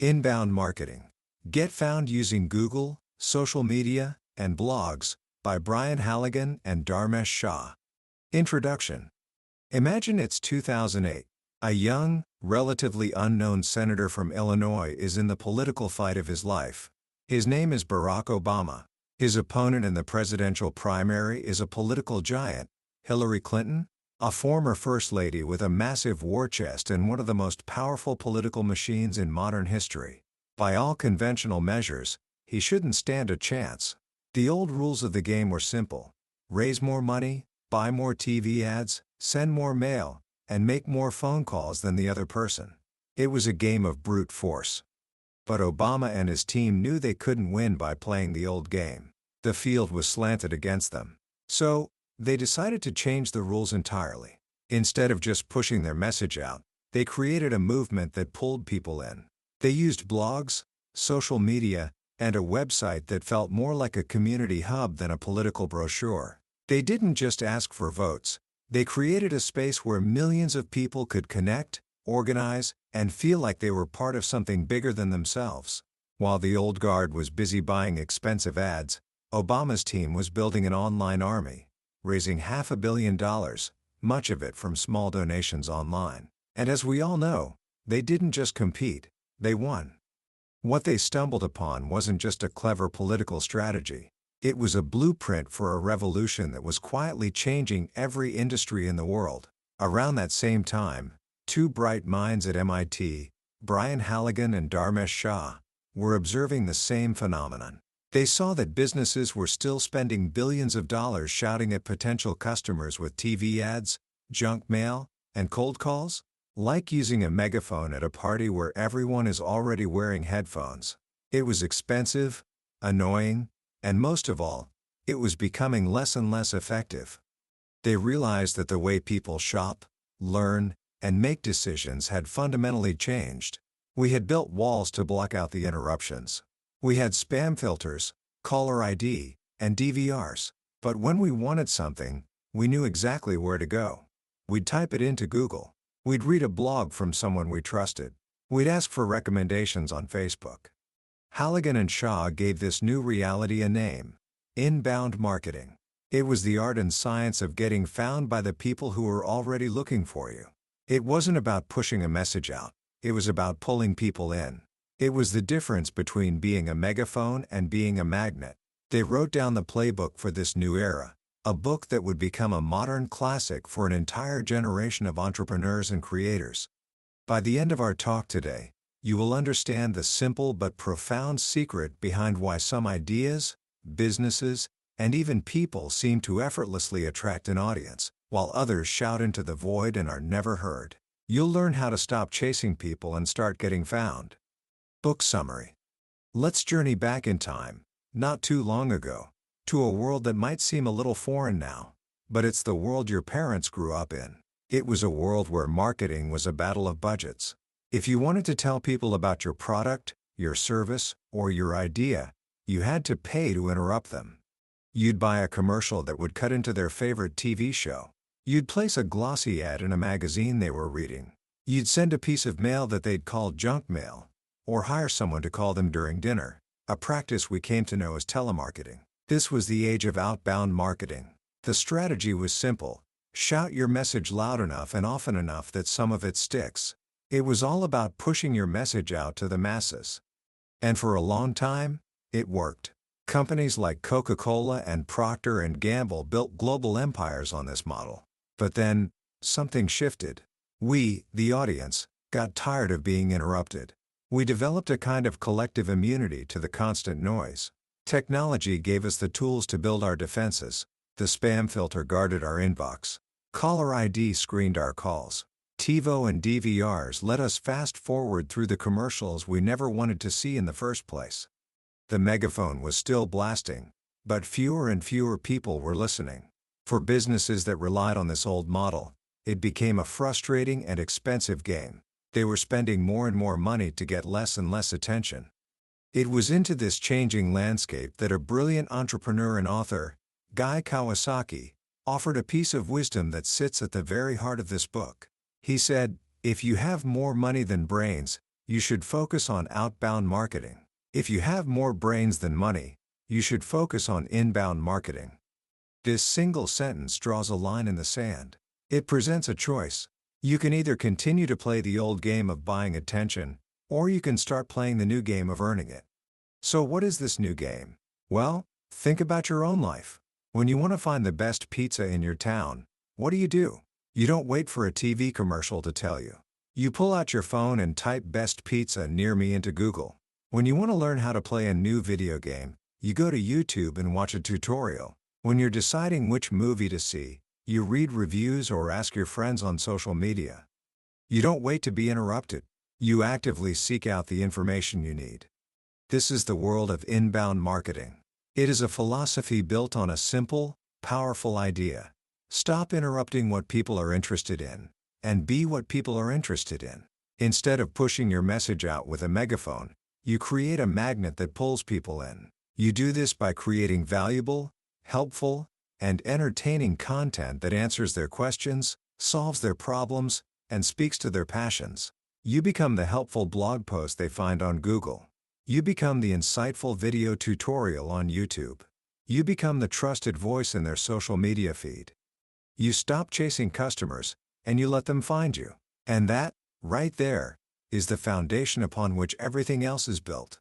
Inbound Marketing. Get Found Using Google, Social Media, and Blogs, by Brian Halligan and Dharmesh Shah. Introduction. Imagine it's 2008. A young, relatively unknown senator from Illinois is in the political fight of his life. His name is Barack Obama. His opponent in the presidential primary is a political giant, Hillary Clinton, a former First Lady with a massive war chest and one of the most powerful political machines in modern history. By all conventional measures, he shouldn't stand a chance. The old rules of the game were simple: raise more money, buy more TV ads, send more mail, and make more phone calls than the other person. It was a game of brute force. But Obama and his team knew they couldn't win by playing the old game. The field was slanted against them. So, they decided to change the rules entirely. Instead of just pushing their message out, they created a movement that pulled people in. They used blogs, social media, and a website that felt more like a community hub than a political brochure. They didn't just ask for votes. They created a space where millions of people could connect, organize, and feel like they were part of something bigger than themselves. While the old guard was busy buying expensive ads, Obama's team was building an online army, raising $500 million, much of it from small donations online. And as we all know, they didn't just compete, they won. What they stumbled upon wasn't just a clever political strategy. It was a blueprint for a revolution that was quietly changing every industry in the world. Around that same time, two bright minds at MIT, Brian Halligan and Dharmesh Shah, were observing the same phenomenon. They saw that businesses were still spending billions of dollars shouting at potential customers with TV ads, junk mail, and cold calls, like using a megaphone at a party where everyone is already wearing headphones. It was expensive, annoying, and most of all, it was becoming less and less effective. They realized that the way people shop, learn, and make decisions had fundamentally changed. We had built walls to block out the interruptions. We had spam filters, caller ID, and DVRs. But when we wanted something, we knew exactly where to go. We'd type it into Google. We'd read a blog from someone we trusted. We'd ask for recommendations on Facebook. Halligan and Shah gave this new reality a name: inbound marketing. It was the art and science of getting found by the people who were already looking for you. It wasn't about pushing a message out. It was about pulling people in. It was the difference between being a megaphone and being a magnet. They wrote down the playbook for this new era, a book that would become a modern classic for an entire generation of entrepreneurs and creators. By the end of our talk today, you will understand the simple but profound secret behind why some ideas, businesses, and even people seem to effortlessly attract an audience, while others shout into the void and are never heard. You'll learn how to stop chasing people and start getting found. Book summary. Let's journey back in time, not too long ago, to a world that might seem a little foreign now, but it's the world your parents grew up in. It was a world where marketing was a battle of budgets. If you wanted to tell people about your product, your service, or your idea, you had to pay to interrupt them. You'd buy a commercial that would cut into their favorite TV show. You'd place a glossy ad in a magazine they were reading. You'd send a piece of mail that they'd call junk mail, or hire someone to call them during dinner, a practice we came to know as telemarketing. This was the age of outbound marketing. The strategy was simple: shout your message loud enough and often enough that some of it sticks. It was all about pushing your message out to the masses. And for a long time, it worked. Companies like Coca-Cola and Procter & Gamble built global empires on this model. But then, something shifted. We, the audience, got tired of being interrupted. We developed a kind of collective immunity to the constant noise. Technology gave us the tools to build our defenses. The spam filter guarded our inbox. Caller ID screened our calls. TiVo and DVRs let us fast forward through the commercials we never wanted to see in the first place. The megaphone was still blasting, but fewer and fewer people were listening. For businesses that relied on this old model, it became a frustrating and expensive game. They were spending more and more money to get less and less attention. It was into this changing landscape that a brilliant entrepreneur and author, Guy Kawasaki, offered a piece of wisdom that sits at the very heart of this book. He said, "If you have more money than brains, you should focus on outbound marketing. If you have more brains than money, you should focus on inbound marketing. This single sentence draws a line in the sand. It presents a choice. You can either continue to play the old game of buying attention, or you can start playing the new game of earning it. So what is this new game? Well, think about your own life. When you want to find the best pizza in your town, what do? You don't wait for a TV commercial to tell you. You pull out your phone and type "best pizza near me" into Google. When you want to learn how to play a new video game, you go to YouTube and watch a tutorial. When you're deciding which movie to see, you read reviews or ask your friends on social media. You don't wait to be interrupted. You actively seek out the information you need. This is the world of inbound marketing. It is a philosophy built on a simple, powerful idea. Stop interrupting what people are interested in, and be what people are interested in. Instead of pushing your message out with a megaphone, you create a magnet that pulls people in. You do this by creating valuable, helpful, and entertaining content that answers their questions, solves their problems, and speaks to their passions. You become the helpful blog post they find on Google. You become the insightful video tutorial on YouTube. You become the trusted voice in their social media feed. You stop chasing customers, and you let them find you. And that, right there, is the foundation upon which everything else is built.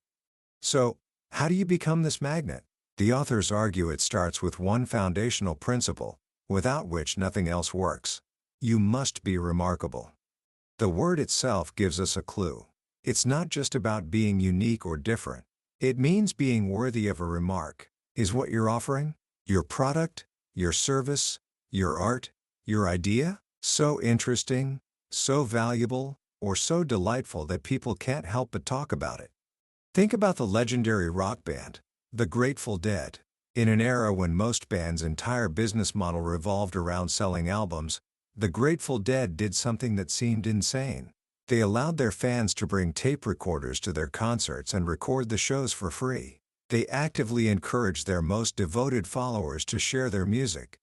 So, how do you become this magnet? The authors argue it starts with one foundational principle, without which nothing else works. You must be remarkable. The word itself gives us a clue. It's not just about being unique or different. It means being worthy of a remark. Is what you're offering, your product, your service, your art, your idea, so interesting, so valuable, or so delightful that people can't help but talk about it? Think about the legendary rock band, the Grateful Dead. In an era when most bands' entire business model revolved around selling albums, the Grateful Dead did something that seemed insane. They allowed their fans to bring tape recorders to their concerts and record the shows for free. They actively encouraged their most devoted followers to share their music.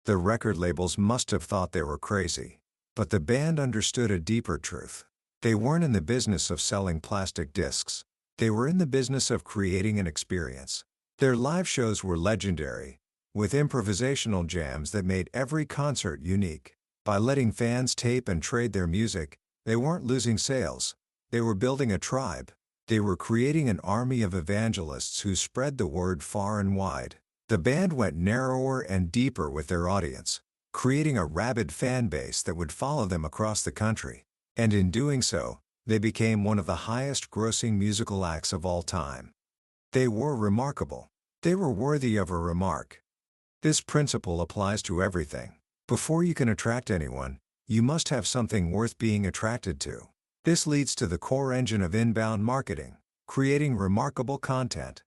The record labels must have thought they were crazy. But the band understood a deeper truth. They weren't in the business of selling plastic discs. They were in the business of creating an experience. Their live shows were legendary, with improvisational jams that made every concert unique. By letting fans tape and trade their music, they weren't losing sales. They were building a tribe. They were creating an army of evangelists who spread the word far and wide. The band went narrower and deeper with their audience, creating a rabid fan base that would follow them across the country. And in doing so, they became one of the highest-grossing musical acts of all time. They were remarkable. They were worthy of a remark. This principle applies to everything. Before you can attract anyone, you must have something worth being attracted to. This leads to the core engine of inbound marketing, creating remarkable content.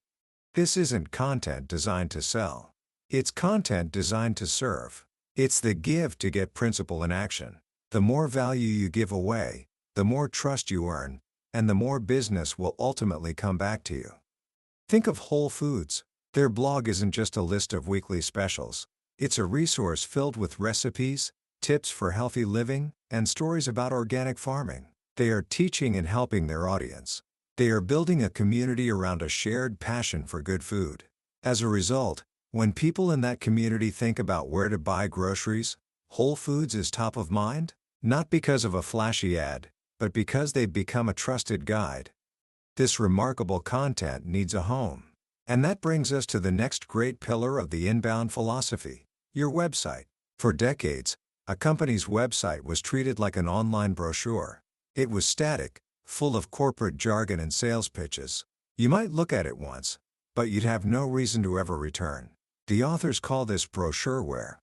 This isn't content designed to sell. It's content designed to serve. It's the give to get principle in action. The more value you give away, the more trust you earn, and the more business will ultimately come back to you. Think of Whole Foods. Their blog isn't just a list of weekly specials. It's a resource filled with recipes, tips for healthy living, and stories about organic farming. They are teaching and helping their audience. They are building a community around a shared passion for good food. As a result, when people in that community think about where to buy groceries, Whole Foods is top of mind, not because of a flashy ad, but because they've become a trusted guide. This remarkable content needs a home. And that brings us to the next great pillar of the inbound philosophy, your website. For decades, a company's website was treated like an online brochure. It was static, full of corporate jargon and sales pitches. You might look at it once, but you'd have no reason to ever return. The authors call this brochureware.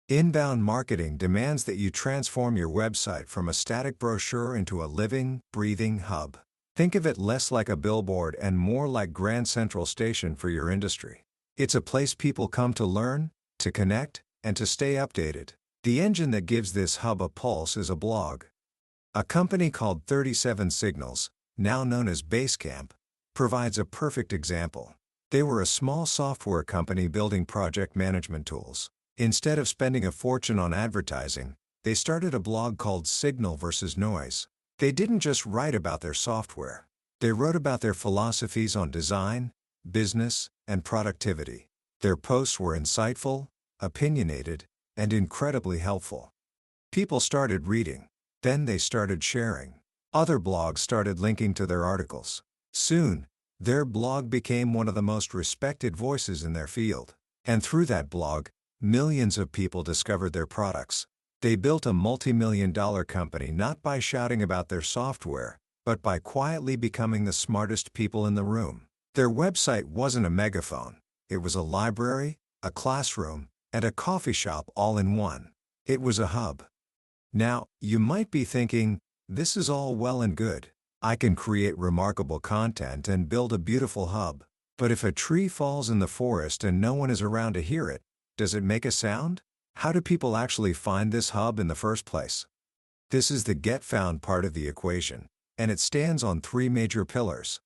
Inbound marketing demands that you transform your website from a static brochure into a living, breathing hub. Think of it less like a billboard and more like Grand Central Station for your industry. It's a place people come to learn, to connect, and to stay updated. The engine that gives this hub a pulse is a blog. A company called 37 Signals, now known as Basecamp, provides a perfect example. They were a small software company building project management tools. Instead of spending a fortune on advertising, they started a blog called Signal versus Noise. They didn't just write about their software. They wrote about their philosophies on design, business, and productivity. Their posts were insightful, opinionated, and incredibly helpful. People started reading. Then they started sharing. Other blogs started linking to their articles. Soon, their blog became one of the most respected voices in their field. And through that blog, millions of people discovered their products. They built a multi-million-dollar company not by shouting about their software, but by quietly becoming the smartest people in the room. Their website wasn't a megaphone. It was a library, a classroom, and a coffee shop all in one. It was a hub. Now, you might be thinking, this is all well and good. I can create remarkable content and build a beautiful hub. But if a tree falls in the forest and no one is around to hear it, does it make a sound? How do people actually find this hub in the first place? This is the get found part of the equation, and it stands on three major pillars.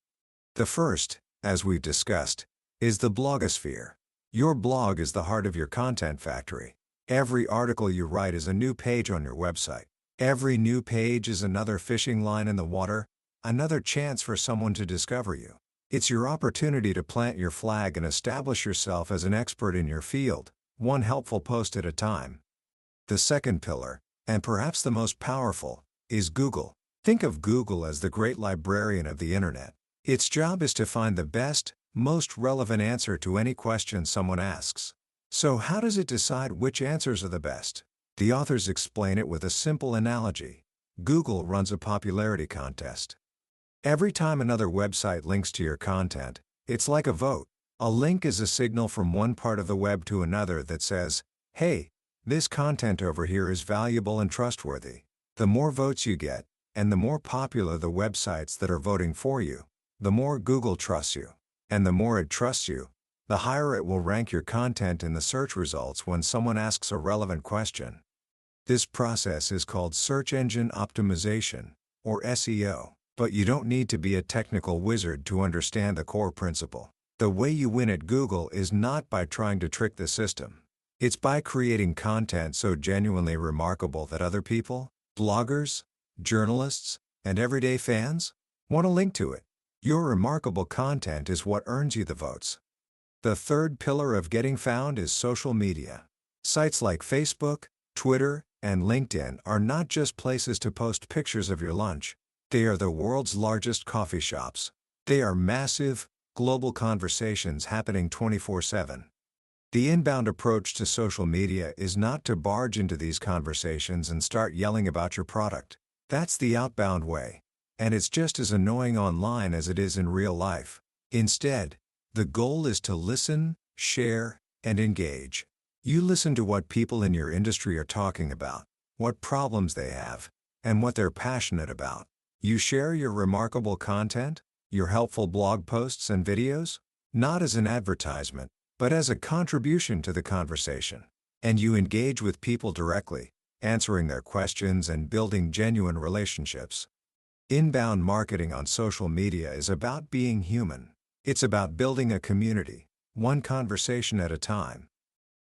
The first, as we've discussed, is the blogosphere. Your blog is the heart of your content factory. Every article you write is a new page on your website. Every new page is another fishing line in the water, another chance for someone to discover you. It's your opportunity to plant your flag and establish yourself as an expert in your field, one helpful post at a time. The second pillar, and perhaps the most powerful, is Google. Think of Google as the great librarian of the internet. Its job is to find the best, most relevant answer to any question someone asks. So how does it decide which answers are the best? The authors explain it with a simple analogy. Google runs a popularity contest. Every time another website links to your content, it's like a vote. A link is a signal from one part of the web to another that says, hey, this content over here is valuable and trustworthy. The more votes you get, and the more popular the websites that are voting for you, the more Google trusts you. And the more it trusts you, the higher it will rank your content in the search results when someone asks a relevant question. This process is called search engine optimization, or SEO, but you don't need to be a technical wizard to understand the core principle. The way you win at Google is not by trying to trick the system. It's by creating content so genuinely remarkable that other people, bloggers, journalists, and everyday fans, want to link to it. Your remarkable content is what earns you the votes. The third pillar of getting found is social media. Sites like Facebook, Twitter, and LinkedIn are not just places to post pictures of your lunch. They are the world's largest coffee shops. They are massive, global conversations happening 24/7. The inbound approach to social media is not to barge into these conversations and start yelling about your product. That's the outbound way. And it's just as annoying online as it is in real life. Instead, the goal is to listen, share, and engage. You listen to what people in your industry are talking about, what problems they have, and what they're passionate about. You share your remarkable content, your helpful blog posts and videos, not as an advertisement, but as a contribution to the conversation. And you engage with people directly, answering their questions and building genuine relationships. Inbound marketing on social media is about being human. It's about building a community, one conversation at a time.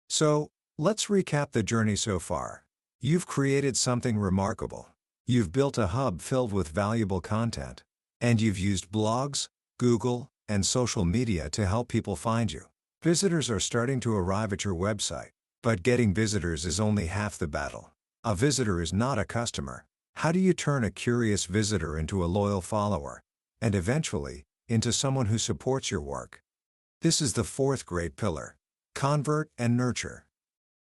So, let's recap the journey so far. You've created something remarkable. You've built a hub filled with valuable content. And you've used blogs, Google, and social media to help people find you. Visitors are starting to arrive at your website. But getting visitors is only half the battle. A visitor is not a customer. How do you turn a curious visitor into a loyal follower? And eventually, into someone who supports your work? This is the fourth great pillar: convert and nurture.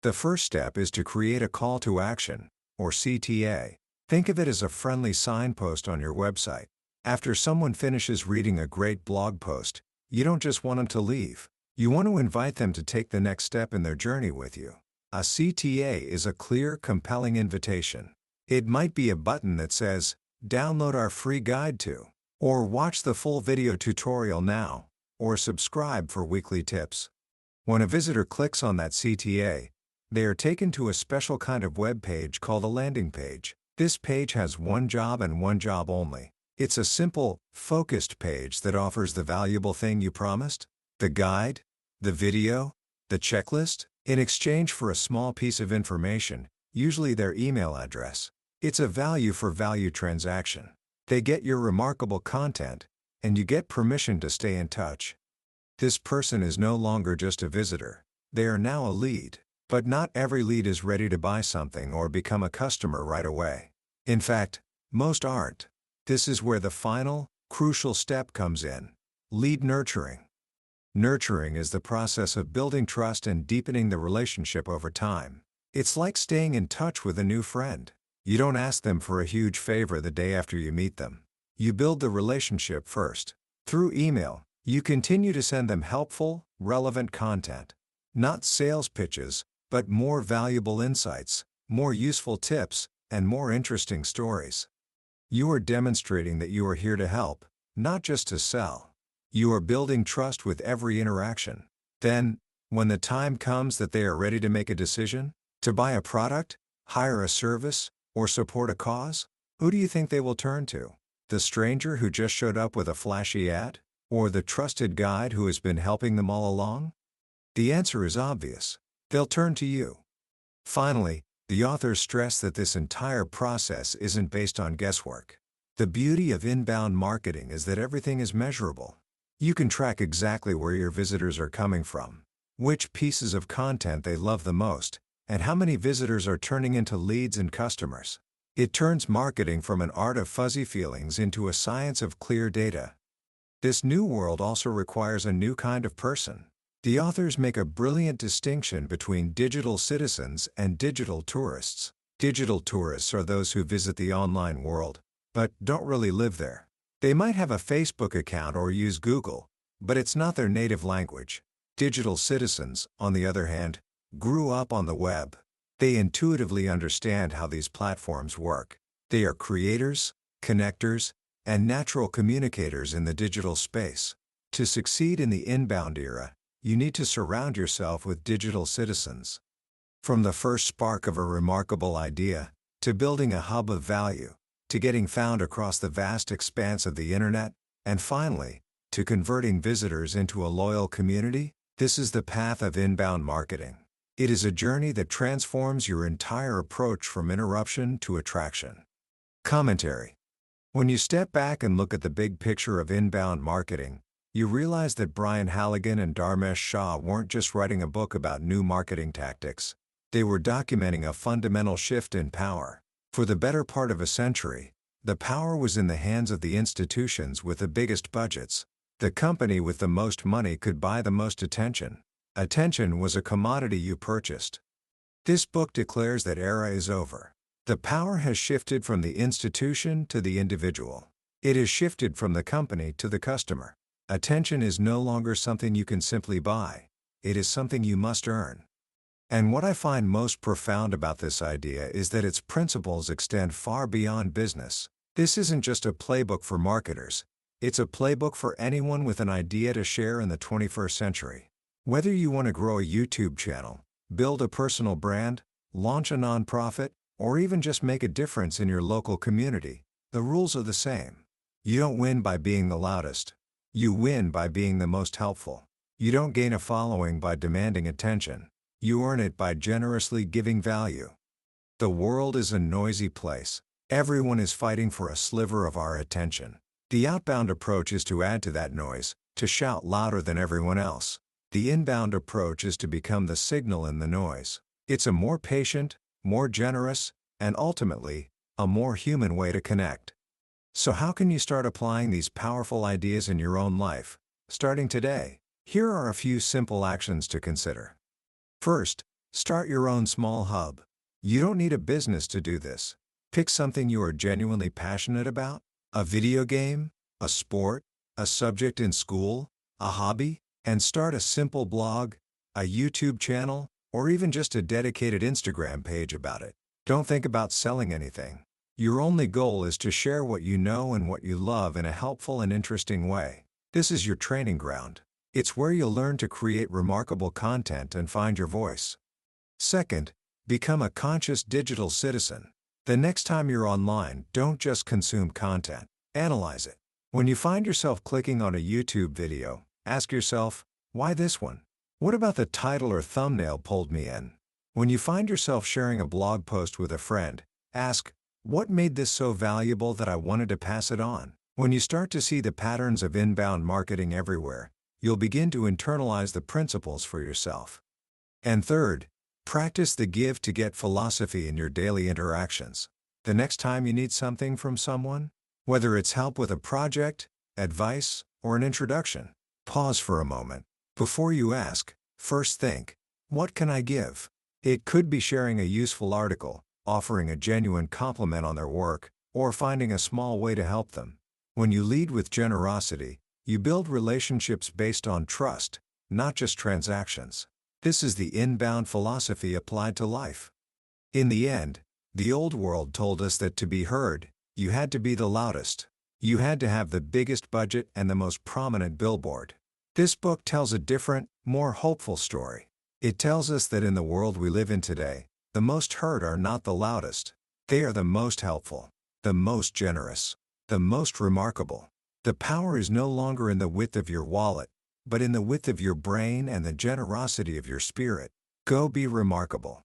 The first step is to create a call to action, or CTA. Think of it as a friendly signpost on your website. After someone finishes reading a great blog post, you don't just want them to leave. You want to invite them to take the next step in their journey with you. A CTA is a clear, compelling invitation. It might be a button that says, "Download our free guide to," or "Watch the full video tutorial now," or "Subscribe for weekly tips." When a visitor clicks on that CTA, they are taken to a special kind of web page called a landing page. This page has one job and one job only. It's a simple, focused page that offers the valuable thing you promised: the guide, the video, the checklist, in exchange for a small piece of information, usually their email address. It's a value-for-value transaction. They get your remarkable content, and you get permission to stay in touch. This person is no longer just a visitor. They are now a lead. But not every lead is ready to buy something or become a customer right away. In fact, most aren't. This is where the final, crucial step comes in: lead nurturing. Nurturing is the process of building trust and deepening the relationship over time. It's like staying in touch with a new friend. You don't ask them for a huge favor the day after you meet them. You build the relationship first. Through email, you continue to send them helpful, relevant content. Not sales pitches, but more valuable insights, more useful tips, and more interesting stories. You are demonstrating that you are here to help, not just to sell. You are building trust with every interaction. Then, when the time comes that they are ready to make a decision, to buy a product, hire a service, or support a cause, who do you think they will turn to? The stranger who just showed up with a flashy ad? Or the trusted guide who has been helping them all along? The answer is obvious. They'll turn to you. Finally, the authors stress that this entire process isn't based on guesswork. The beauty of inbound marketing is that everything is measurable. You can track exactly where your visitors are coming from, which pieces of content they love the most, and how many visitors are turning into leads and customers. It turns marketing from an art of fuzzy feelings into a science of clear data. This new world also requires a new kind of person. The authors make a brilliant distinction between digital citizens and digital tourists. Digital tourists are those who visit the online world, but don't really live there. They might have a Facebook account or use Google, but it's not their native language. Digital citizens, on the other hand, grew up on the web. They intuitively understand how these platforms work. They are creators, connectors, and natural communicators in the digital space. To succeed in the inbound era, you need to surround yourself with digital citizens. From the first spark of a remarkable idea, to building a hub of value, to getting found across the vast expanse of the internet, and finally, to converting visitors into a loyal community, this is the path of inbound marketing. It is a journey that transforms your entire approach from interruption to attraction. Commentary. When you step back and look at the big picture of inbound marketing, you realize that Brian Halligan and Dharmesh Shah weren't just writing a book about new marketing tactics. They were documenting a fundamental shift in power. For the better part of a century, the power was in the hands of the institutions with the biggest budgets. The company with the most money could buy the most attention. Attention was a commodity you purchased. This book declares that era is over. The power has shifted from the institution to the individual. It has shifted from the company to the customer. Attention is no longer something you can simply buy. It is something you must earn. And what I find most profound about this idea is that its principles extend far beyond business. This isn't just a playbook for marketers. It's a playbook for anyone with an idea to share in the 21st century. Whether you want to grow a YouTube channel, build a personal brand, launch a nonprofit, or even just make a difference in your local community, the rules are the same. You don't win by being the loudest. You win by being the most helpful. You don't gain a following by demanding attention. You earn it by generously giving value. The world is a noisy place. Everyone is fighting for a sliver of our attention. The outbound approach is to add to that noise, to shout louder than everyone else. The inbound approach is to become the signal in the noise. It's a more patient, more generous, and ultimately, a more human way to connect. So how can you start applying these powerful ideas in your own life? Starting today, here are a few simple actions to consider. First, start your own small hub. You don't need a business to do this. Pick something you are genuinely passionate about: a video game, a sport, a subject in school, a hobby, and start a simple blog, a YouTube channel, or even just a dedicated Instagram page about it. Don't think about selling anything. Your only goal is to share what you know and what you love in a helpful and interesting way. This is your training ground. It's where you'll learn to create remarkable content and find your voice. Second, become a conscious digital citizen. The next time you're online, don't just consume content. Analyze it. When you find yourself clicking on a YouTube video, ask yourself, why this one? What about the title or thumbnail pulled me in? When you find yourself sharing a blog post with a friend, ask, What made this so valuable that I wanted to pass it on? When you start to see the patterns of inbound marketing everywhere, you'll begin to internalize the principles for yourself. And third, practice the give to get philosophy in your daily interactions. The next time you need something from someone, whether it's help with a project, advice, or an introduction, pause for a moment. Before you ask, first think, what can I give? It could be sharing a useful article, offering a genuine compliment on their work, or finding a small way to help them. When you lead with generosity, you build relationships based on trust, not just transactions. This is the inbound philosophy applied to life. In the end, the old world told us that to be heard, you had to be the loudest. You had to have the biggest budget and the most prominent billboard. This book tells a different, more hopeful story. It tells us that in the world we live in today, the most heard are not the loudest. They are the most helpful, the most generous, the most remarkable. The power is no longer in the width of your wallet, but in the width of your brain and the generosity of your spirit. Go be remarkable.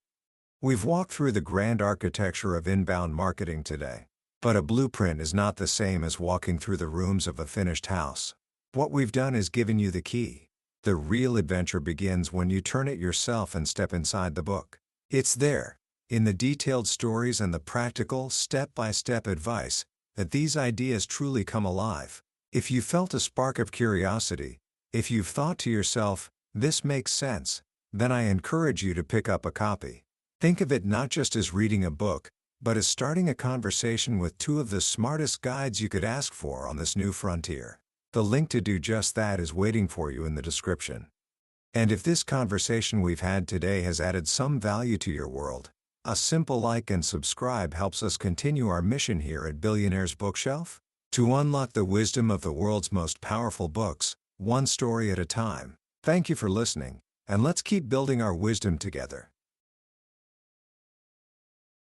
We've walked through the grand architecture of inbound marketing today. But a blueprint is not the same as walking through the rooms of a finished house. What we've done is given you the key. The real adventure begins when you turn it yourself and step inside the book. It's there, in the detailed stories and the practical, step-by-step advice, that these ideas truly come alive. If you felt a spark of curiosity, if you've thought to yourself, this makes sense, then I encourage you to pick up a copy. Think of it not just as reading a book, but as starting a conversation with two of the smartest guides you could ask for on this new frontier. The link to do just that is waiting for you in the description. And if this conversation we've had today has added some value to your world, a simple like and subscribe helps us continue our mission here at Billionaire's Bookshelf, to unlock the wisdom of the world's most powerful books, one story at a time. Thank you for listening, and let's keep building our wisdom together.